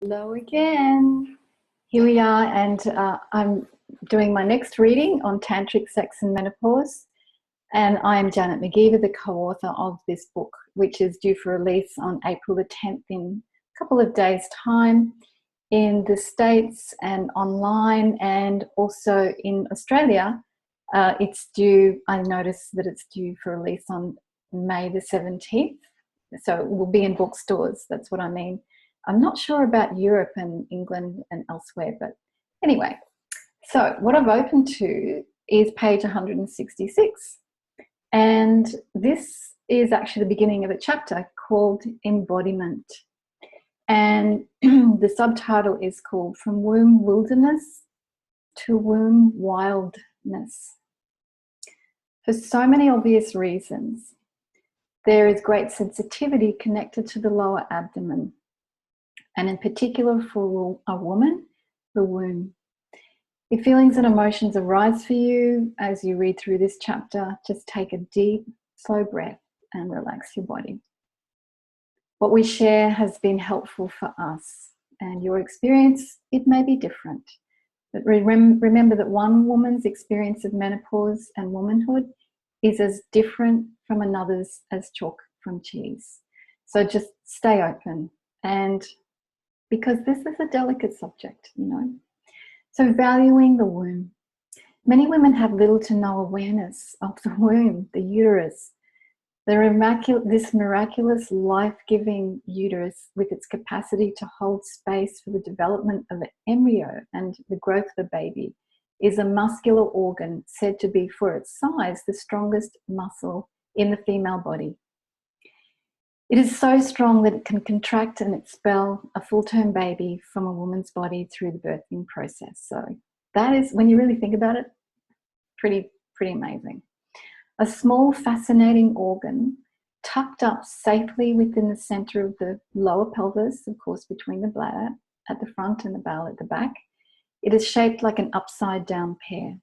Hello again. Here we are, and I'm doing my next reading on Tantric Sex and Menopause. And I am Janet McGeever, the co-author of this book, which is due for release on April the 10th in a couple of days' time in the States and online, and also in Australia. It's due, I noticed that it's due for release on May the 17th. So it will be in bookstores, that's what I mean. I'm not sure about Europe and England and elsewhere, but anyway. So what I've opened to is page 166. And this is actually the beginning of a chapter called Embodiment. And the subtitle is called From Womb Wilderness to Womb Wildness. For so many obvious reasons, there is great sensitivity connected to the lower abdomen, and in particular for a woman, the womb. If feelings and emotions arise for you as you read through this chapter, just take a deep, slow breath and relax your body. What we share has been helpful for us, and your experience, it may be different. But remember that one woman's experience of menopause and womanhood is as different from another's as chalk from cheese. So just stay open, and because this is a delicate subject, you know. So valuing the womb. Many women have little to no awareness of the womb, the uterus. This miraculous, life-giving uterus with its capacity to hold space for the development of an embryo and the growth of a baby is a muscular organ said to be, for its size, the strongest muscle in the female body. It is so strong that it can contract and expel a full-term baby from a woman's body through the birthing process. So that is, when you really think about it, pretty amazing. A small, fascinating organ tucked up safely within the center of the lower pelvis, of course, between the bladder at the front and the bowel at the back. It is shaped like an upside-down pear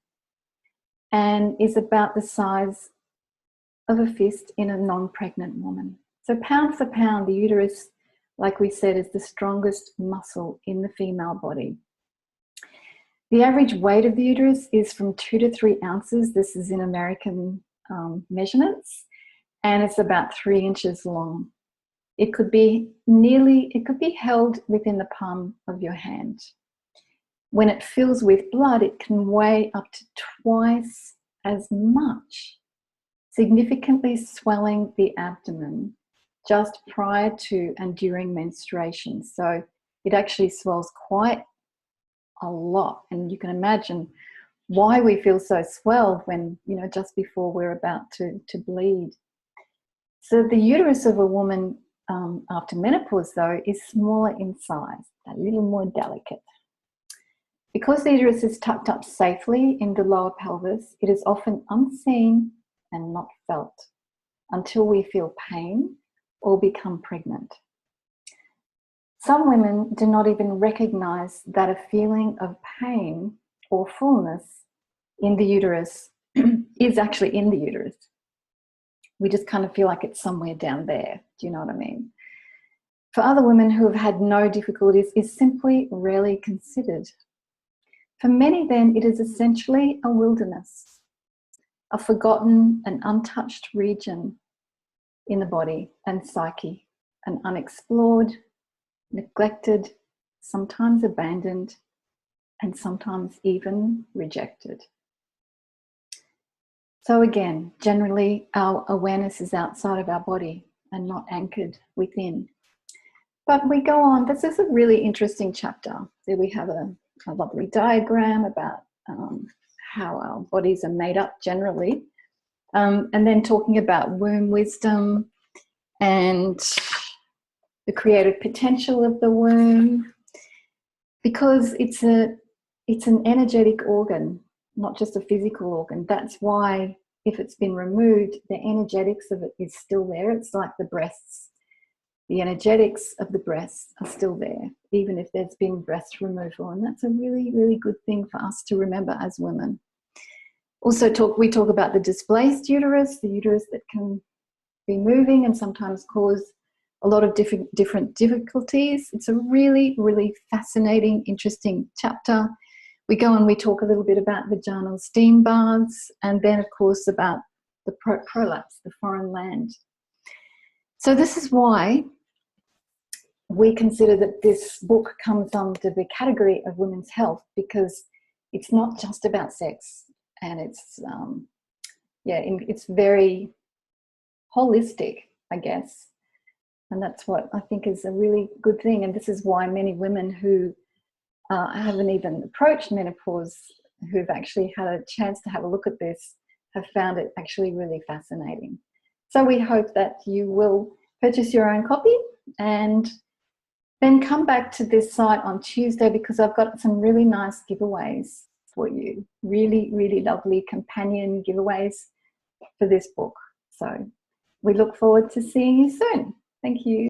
and is about the size of a fist in a non-pregnant woman. So pound for pound, the uterus, like we said, is the strongest muscle in the female body. The average weight of the uterus is from 2 to 3 ounces. This is in American measurements, and it's about 3 inches long. It could be held within the palm of your hand. When it fills with blood, it can weigh up to twice as much, significantly swelling the abdomen just prior to and during menstruation. So it actually swells quite a lot, and you can imagine why we feel so swelled when, you know, just before we're about to bleed. So the uterus of a woman after menopause, though, is smaller in size, a little more delicate. Because the uterus is tucked up safely in the lower pelvis, it is often unseen and not felt until we feel pain or become pregnant. Some women do not even recognize that a feeling of pain or fullness in the uterus is actually in the uterus. We just kind of feel like it's somewhere down there. Do you know what I mean? For other women who have had no difficulties, it's simply rarely considered. For many, then, it is essentially a wilderness, a forgotten and untouched region in the body and psyche, an unexplored, neglected, sometimes abandoned, and sometimes even rejected. So again, generally our awareness is outside of our body and not anchored within. But we go on. This is a really interesting chapter. There we have a lovely diagram about how our bodies are made up generally. And then talking about womb wisdom and the creative potential of the womb, because it's an energetic organ, not just a physical organ. That's why if it's been removed, the energetics of it is still there. It's like the breasts. The energetics of the breasts are still there, even if there's been breast removal. And that's a really, really good thing for us to remember as women. Also, we talk about the displaced uterus, the uterus that can be moving and sometimes cause a lot of different difficulties. It's a really, really fascinating, interesting chapter. We go and we talk a little bit about vaginal steam baths, and then of course about the prolapse, the foreign land. So this is why we consider that this book comes under the category of women's health, because it's not just about sex, and it's it's very holistic, I guess. And that's what I think is a really good thing. And this is why many women who haven't even approached menopause, who've actually had a chance to have a look at this, have found it actually really fascinating. So we hope that you will purchase your own copy and then come back to this site on Tuesday, because I've got some really nice giveaways for you. Really, really lovely companion giveaways for this book. So we look forward to seeing you soon. Thank you.